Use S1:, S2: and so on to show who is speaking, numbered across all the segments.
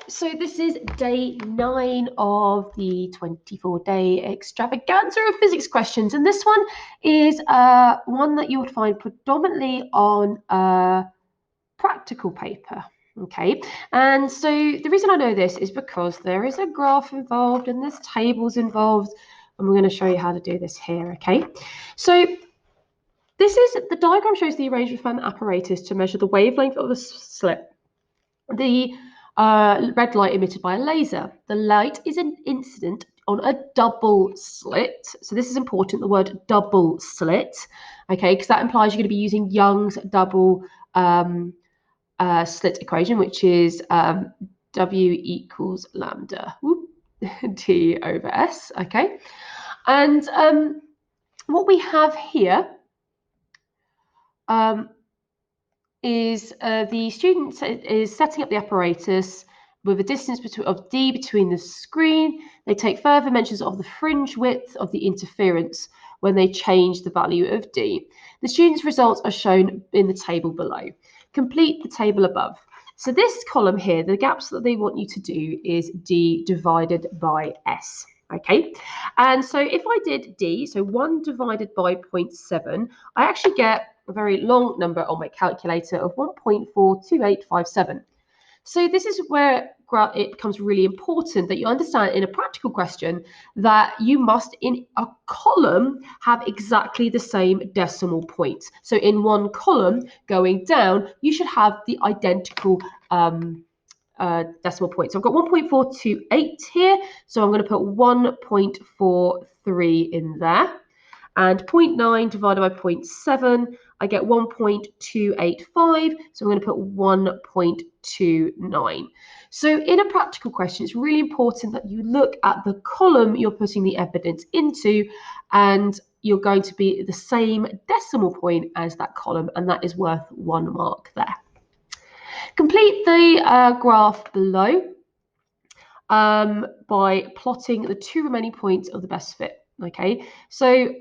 S1: so this is day 9 of the 24-day extravaganza of physics questions, and this one is one that you would find predominantly on practical paper. Okay, and so the reason I know this is because there is a graph involved and there's tables involved, and we're going to show you how to do this here. Okay, so the diagram shows the arrangement of an apparatus to measure the wavelength of the slit. The red light emitted by a laser. The light is an incident on a double slit. So this is important, the word double slit, okay, because that implies you're going to be using Young's double slit equation, which is W equals lambda T over S, okay? And what we have here is the student is setting up the apparatus with a distance of d between the screen. They take further measures of the fringe width of the interference when they change the value of d. The student's results are shown in the table below. Complete the table above. So this column here, the gaps that they want you to do is d divided by s. Okay, and so if I did d, so 1 divided by 0.7, I actually get a very long number on my calculator of 1.42857. So this is where it becomes really important that you understand in a practical question that you must, in a column, have exactly the same decimal point. So in one column going down, you should have the identical decimal point. So I've got 1.428 here, so I'm going to put 1.43 in there. And 0.9 divided by 0.7, I get 1.285, so I'm going to put 1.29. So in a practical question, it's really important that you look at the column you're putting the evidence into, and you're going to be the same decimal point as that column, and that is worth 1 mark there. Complete the graph below by plotting the 2 remaining points of the best fit. Okay, so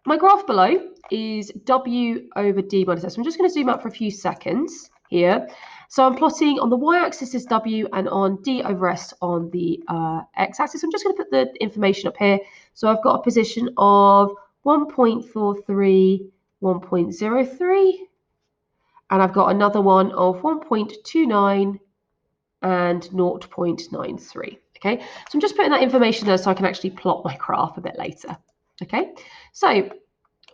S1: my graph below is W over D minus S. I'm just going to zoom out for a few seconds here. So I'm plotting on the y-axis is W and on D over S on the x-axis. I'm just going to put the information up here. So I've got a position of 1.43, 1.03, and I've got another one of 1.29 and 0.93. Okay, so I'm just putting that information there so I can actually plot my graph a bit later. Okay, so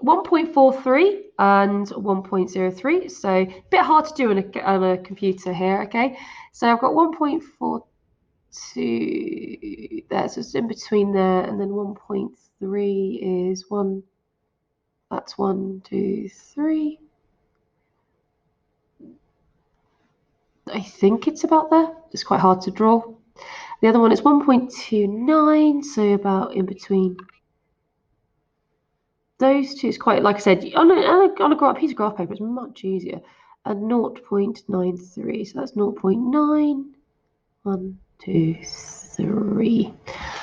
S1: 1.43 and 1.03, so a bit hard to do on a computer here. Okay, so I've got 1.42 there, so it's in between there, and then 1.3 is 1, that's 1, 2, 3. I think it's about there. It's quite hard to draw. The other one is 1.29, so about in between those two. It's quite, like I said, on a piece of graph paper, it's much easier. And 0.93, so that's 0.9, 1, 2, 3.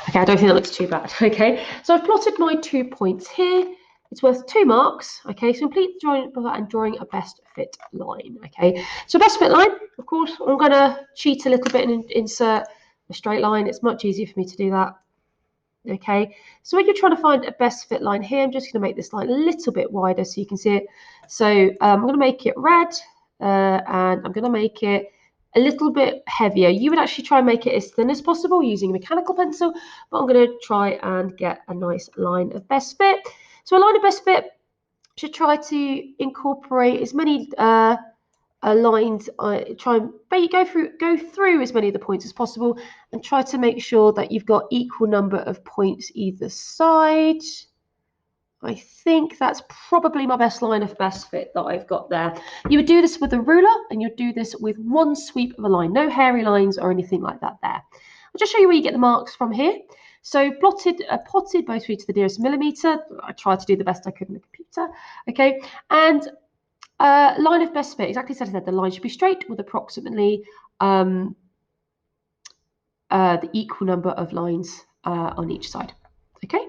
S1: Okay, I don't think that looks too bad. Okay, so I've plotted my 2 points here. It's worth 2 marks. Okay, so complete the drawing of that and drawing a best fit line. Okay, so best fit line, of course, I'm going to cheat a little bit and insert a straight line. It's much easier for me to do that. Okay, so when you're trying to find a best fit line here, I'm just going to make this line a little bit wider so you can see it. So I'm going to make it red and I'm going to make it a little bit heavier. You would actually try and make it as thin as possible using a mechanical pencil, but I'm going to try and get a nice line of best fit. So a line of best fit should try to incorporate as many lines. Try and go through as many of the points as possible, and try to make sure that you've got equal number of points either side. I think that's probably my best line of best fit that I've got there. You would do this with a ruler, and you'd do this with one sweep of a line, no hairy lines or anything like that there. I'll just show you where you get the marks from here. So potted both ways to the nearest millimeter. I tried to do the best I could in the computer. Okay, and line of best fit, exactly as I said, the line should be straight with approximately the equal number of lines on each side. Okay,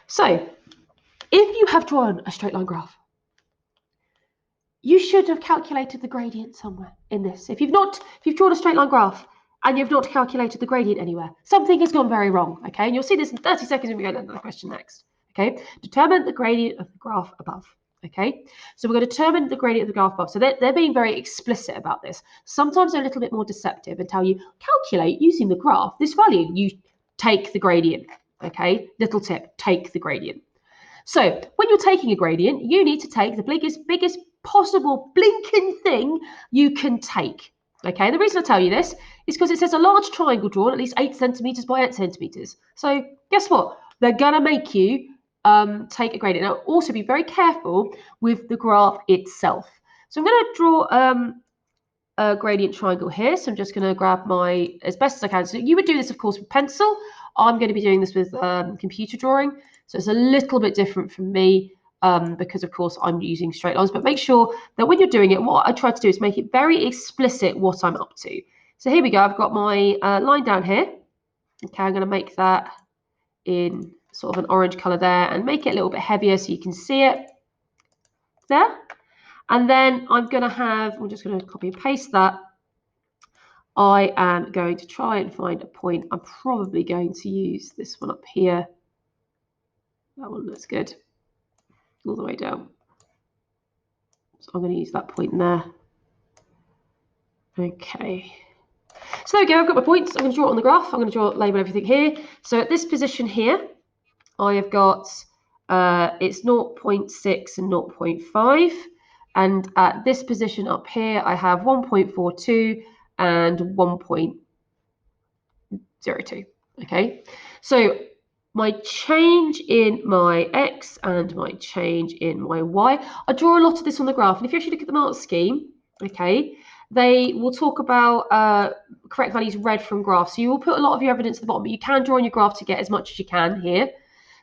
S1: so if you have drawn a straight line graph, you should have calculated the gradient somewhere in this. If you've drawn a straight line graph and you've not calculated the gradient anywhere. Something has gone very wrong, okay? And you'll see this in 30 seconds when we go to the question next, okay? Determine the gradient of the graph above, okay? So we're going to determine the gradient of the graph above. So they're being very explicit about this. Sometimes they're a little bit more deceptive and tell you, calculate using the graph this value. You take the gradient, okay? Little tip, take the gradient. So when you're taking a gradient, you need to take the biggest possible blinking thing you can take. Okay, the reason I tell you this is because it says a large triangle drawn at least 8 centimeters by 8 centimeters. So guess what? They're gonna make you take a gradient. Now, also be very careful with the graph itself. So I'm gonna draw a gradient triangle here. So I'm just gonna grab my, as best as I can. So you would do this, of course, with pencil. I'm going to be doing this with computer drawing. So it's a little bit different from me because, of course, I'm using straight lines. But make sure that when you're doing it, what I try to do is make it very explicit what I'm up to. So here we go. I've got my line down here. Okay, I'm going to make that in sort of an orange color there and make it a little bit heavier so you can see it there. And then I'm just going to copy and paste that. I am going to try and find a point. I'm probably going to use this one up here. That one looks good. All the way down. So I'm going to use that point there. Okay. So there we go. I've got my points. I'm going to draw it on the graph. I'm going to label everything here. So at this position here, I have got it's 0.6 and 0.5. And at this position up here, I have 1.42 and 1.02. Okay. So my change in my x and my change in my y. I draw a lot of this on the graph. And if you actually look at the mark scheme, okay, they will talk about correct values read from graphs. So you will put a lot of your evidence at the bottom, but you can draw on your graph to get as much as you can here.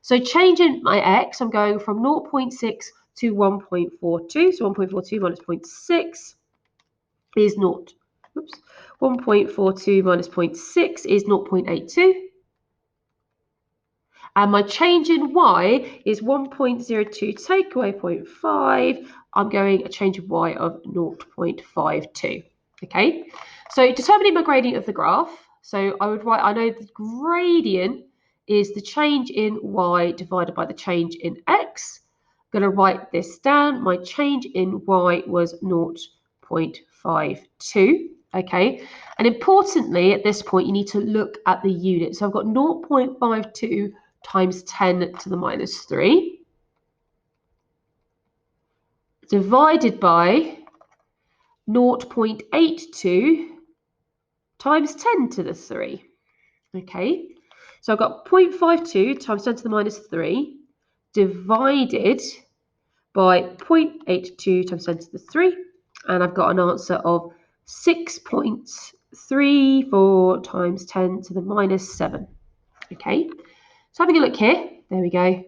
S1: So changing my x, I'm going from 0.6 to 1.42. So 1.42 minus 0.6 is 0. Oops. 1.42 minus 0.6 is 0.82. And my change in y is 1.02 take away 0.5. I'm going a change of y of 0.52. Okay, so determining my gradient of the graph. So I would write, I know the gradient is the change in y divided by the change in x. I'm going to write this down. My change in y was 0.52. Okay, and importantly at this point you need to look at the unit. So I've got 0.52 times 10 to the minus 3 divided by 0.82 times 10 to the 3. Okay, so I've got 0.52 times 10 to the minus 3 divided by 0.82 times 10 to the 3, and I've got an answer of 6.34 times 10 to the minus 7. Okay, so having a look here, there we go.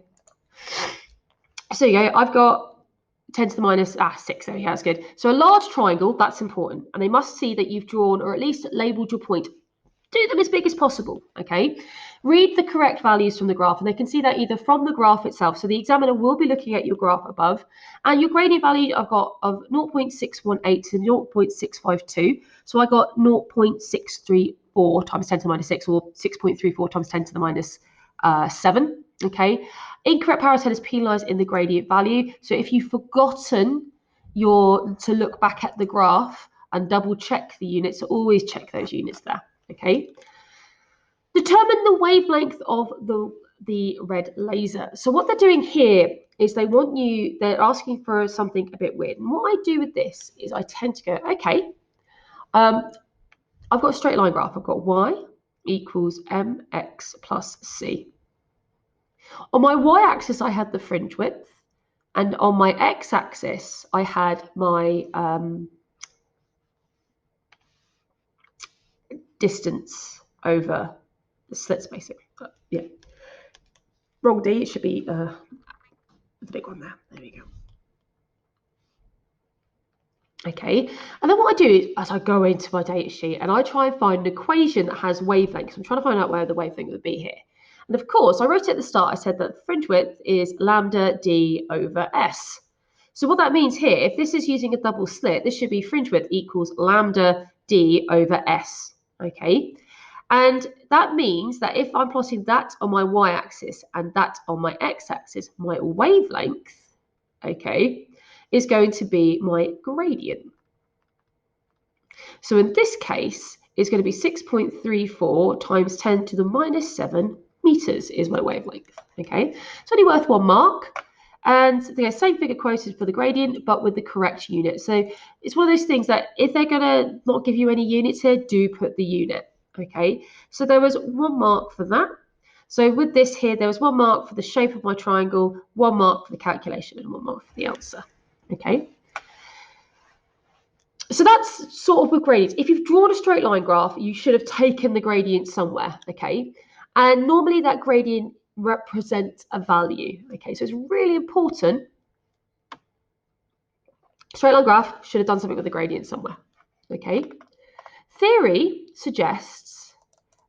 S1: So you go, I've got 10 to the minus 6, there we go, that's good. So a large triangle, that's important, and they must see that you've drawn or at least labelled your point. Do them as big as possible, okay? Read the correct values from the graph, and they can see that either from the graph itself, so the examiner will be looking at your graph above, and your gradient value I've got of 0.618 to 0.652, so I got 0.634 times 10 to the minus 6, or 6.34 times 10 to the minus 7, okay? Incorrect power of 10 is penalised in the gradient value, so if you've forgotten to look back at the graph and double check the units, so always check those units there. Okay. Determine the wavelength of the red laser. So what they're doing here is they're asking for something a bit weird. And what I do with this is I tend to go, okay, I've got a straight line graph. I've got y equals mx plus c. On my y-axis, I had the fringe width. And on my x-axis, I had my distance over the slit spacing. Yeah. Wrong D, it should be the big one there. There we go. Okay, and then what I do is I go into my data sheet and I try and find an equation that has wavelengths. I'm trying to find out where the wavelength would be here. And of course, I wrote it at the start, I said that the fringe width is lambda d over s. So what that means here, if this is using a double slit, this should be fringe width equals lambda d over s. okay? And that means that if I'm plotting that on my y-axis and that on my x-axis, my wavelength, okay, is going to be my gradient. So in this case, it's going to be 6.34 times 10 to the minus 7 meters is my wavelength, okay? It's only worth 1 mark. And the same figure quoted for the gradient, but with the correct unit. So it's one of those things that if they're going to not give you any units here, do put the unit, okay? So there was 1 mark for that. So with this here, there was 1 mark for the shape of my triangle, 1 mark for the calculation, and 1 mark for the answer, okay? So that's sort of with gradients. If you've drawn a straight line graph, you should have taken the gradient somewhere, okay? And normally that gradient represents a value, okay? So it's really important. Straight line graph should have done something with the gradient somewhere, okay? Theory suggests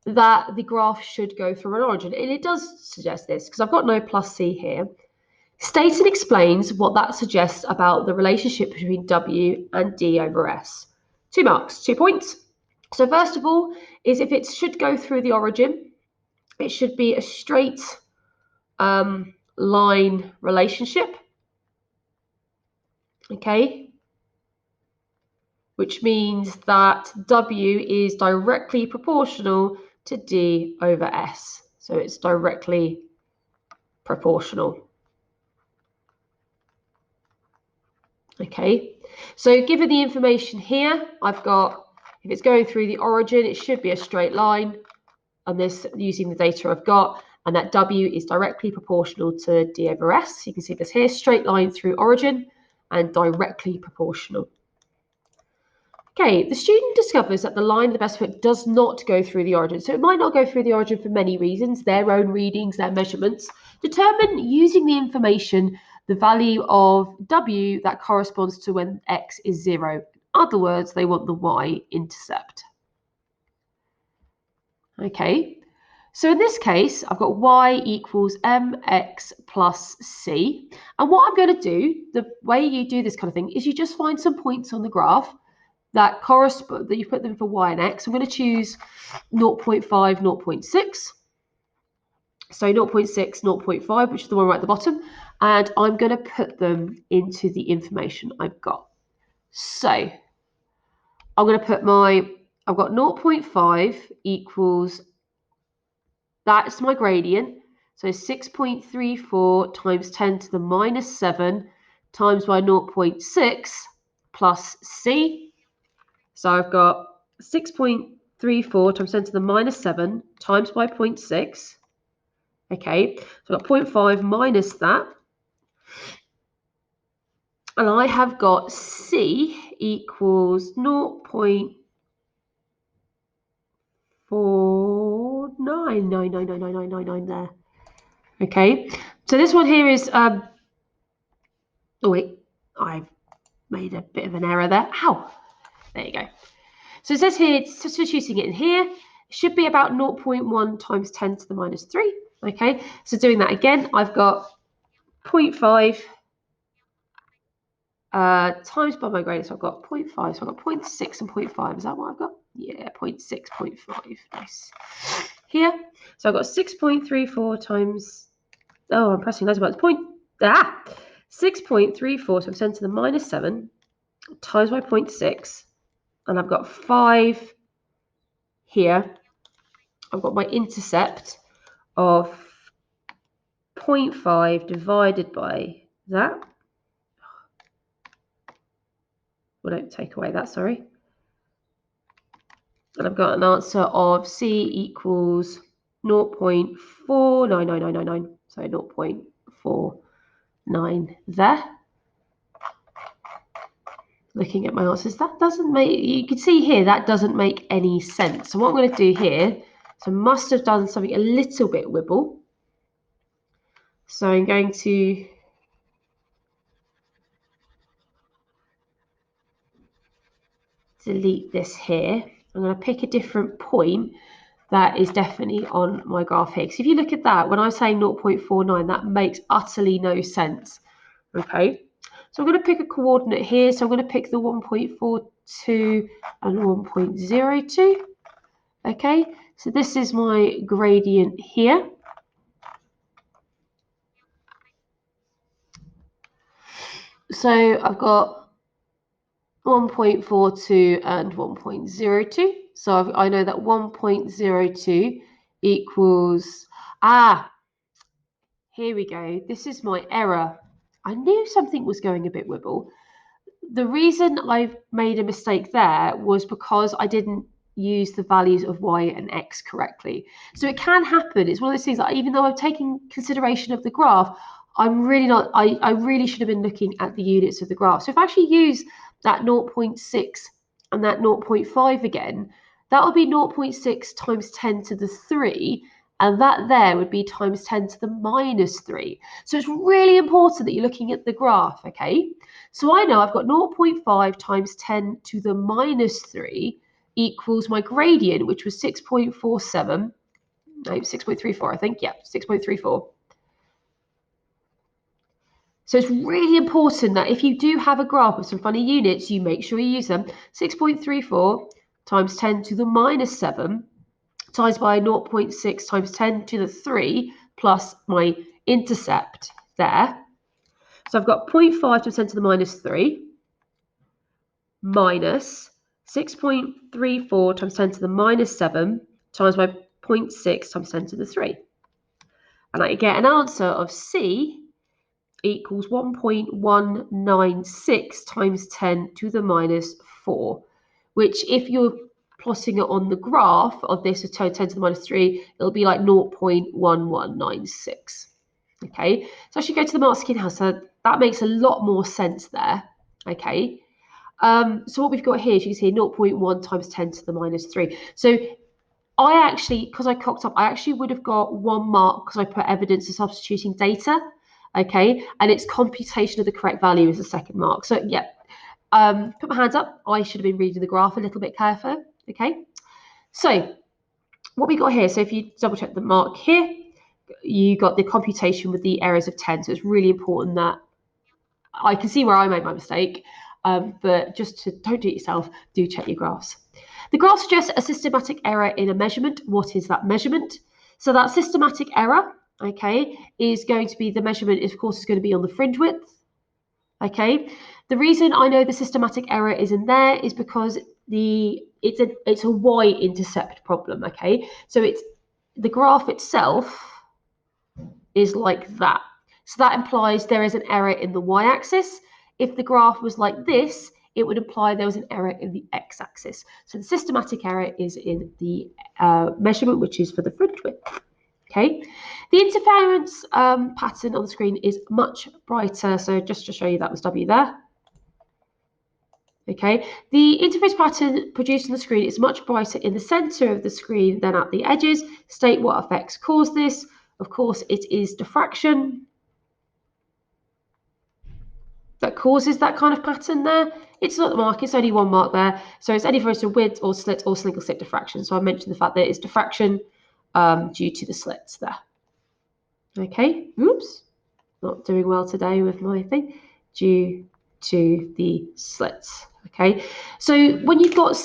S1: that the graph should go through an origin, and it does suggest this because I've got no plus C here. States and explains what that suggests about the relationship between W and D over S. 2 marks, 2 points. So first of all, is if it should go through the origin, it should be a straight line relationship, okay? Which means that W is directly proportional to D over S. So it's directly proportional. Okay, so given the information here, I've got, if it's going through the origin, it should be a straight line, and this using the data I've got, and that W is directly proportional to D over S. You can see this here, straight line through origin and directly proportional. Okay, the student discovers that the line of the best fit does not go through the origin. So it might not go through the origin for many reasons, their own readings, their measurements. Determine using the information the value of W that corresponds to when X is 0. In other words, they want the Y-intercept. Okay, so in this case, I've got Y equals MX plus C. And what I'm going to do, the way you do this kind of thing, is you just find some points on the graph that correspond, that you put them for Y and X. I'm going to choose 0.5, 0.6. So 0.6, 0.5, which is the one right at the bottom. And I'm going to put them into the information I've got. So I'm going to put I've got 0.5 equals, that's my gradient. So 6.34 times 10 to the minus 7 times by 0.6 plus C. So I've got 6.34 times 10 to the minus 7 times by 0.6. Okay, so I've got 0.5 minus that. And I have got C equals 0.49999999 there. Okay, so this one here is, oh wait, I've made a bit of an error there. Ow, there you go. So it says here, substituting it in here, it should be about 0.1 times 10 to the minus 3. Okay, so doing that again, I've got 0.5 times by my gradient, so I've got 0.5, so I've got 0.6 and 0.5. Is that what I've got? Yeah, 0.6, 0.5. Nice. Here, so I've got 6.34 times, oh, I'm pressing loads of buttons. 6.34 times 10 to the minus 7 times by 0.6, and I've got 5 here. I've got my intercept of 0.5 divided by that. Well, don't take away that, sorry. And I've got an answer of C equals 0.499999. So 0.49 there. Looking at my answers, that doesn't make, you can see here, that doesn't make any sense. So what I'm going to do here, so I must have done something a little bit wibble. So I'm going to delete this here. I'm going to pick a different point that is definitely on my graph here. Because if you look at that, when I'm saying 0.49, that makes utterly no sense. Okay, so I'm going to pick a coordinate here. So I'm going to pick the 1.42 and 1.02. Okay, so this is my gradient here. So I've got 1.42 and 1.02. So I know that 1.02 equals, here we go. This is my error. I knew something was going a bit wibble. The reason I made a mistake there was because I didn't use the values of y and x correctly. So it can happen. It's one of those things that even though I've taken consideration of the graph, I'm really not, I really should have been looking at the units of the graph. So if I actually use that 0.6 and that 0.5 again, that would be 0.6 times 10 to the 3, and that there would be times 10 to the minus 3. So it's really important that you're looking at the graph, okay? So I know I've got 0.5 times 10 to the minus 3 equals my gradient, which was 6.47, no, 6.34, I think, yeah, 6.34. So it's really important that if you do have a graph with some funny units, you make sure you use them. 6.34 times 10 to the minus 7 times by 0.6 times 10 to the 3 plus my intercept there. So I've got 0.5 times 10 to the minus 3 minus 6.34 times 10 to the minus 7 times by 0.6 times 10 to the 3. And I get an answer of C equals 1.196 times 10 to the minus 4, which if you're plotting it on the graph of this of 10 to the minus 3, it'll be like 0.1196. Okay, so I should go to the mark skin house. So that makes a lot more sense there. Okay, so what we've got here, as you can see, 0.1 times 10 to the minus 3. So I actually, because I cocked up, I actually would have got 1 mark because I put evidence of substituting data. Okay, and its computation of the correct value is the second mark. So yeah, put my hands up. I should have been reading the graph a little bit careful. Okay, so what we got here, so if you double check the mark here, you got the computation with the errors of 10. So it's really important that I can see where I made my mistake, but just to don't do it yourself, do check your graphs. The graph suggests a systematic error in a measurement. What is that measurement? So that systematic error, okay, is going to be the measurement, of course, is going to be on the fringe width. Okay, the reason I know the systematic error is in there is because it's a y-intercept problem. Okay, so it's the graph itself is like that. So that implies there is an error in the y-axis. If the graph was like this, it would imply there was an error in the x-axis. So the systematic error is in the measurement, which is for the fringe width. Okay, the interference pattern on the screen is much brighter. So just to show you, that was W there. Okay, the interference pattern produced on the screen is much brighter in the center of the screen than at the edges. State what effects cause this. Of course, it is diffraction that causes that kind of pattern there. It's not the mark, it's only 1 mark there. So it's any for width or slit or single slit diffraction. So I mentioned the fact that it's diffraction due to the slits there. Okay, oops, not doing well today with my thing, due to the slits. Okay, so when you've got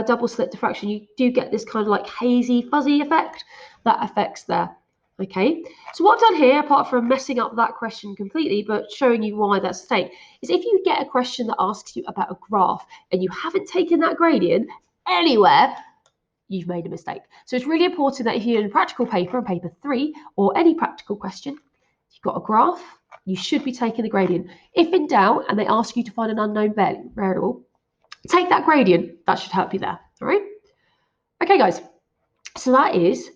S1: double slit diffraction, you do get this kind of like hazy, fuzzy effect that affects there. Okay, so what I've done here, apart from messing up that question completely, but showing you why that's the state, is if you get a question that asks you about a graph and you haven't taken that gradient anywhere, you've made a mistake. So it's really important that if you're in a practical paper, on paper 3, or any practical question, you've got a graph, you should be taking the gradient. If in doubt and they ask you to find an unknown variable, take that gradient. That should help you there. All right. Okay, guys. So that is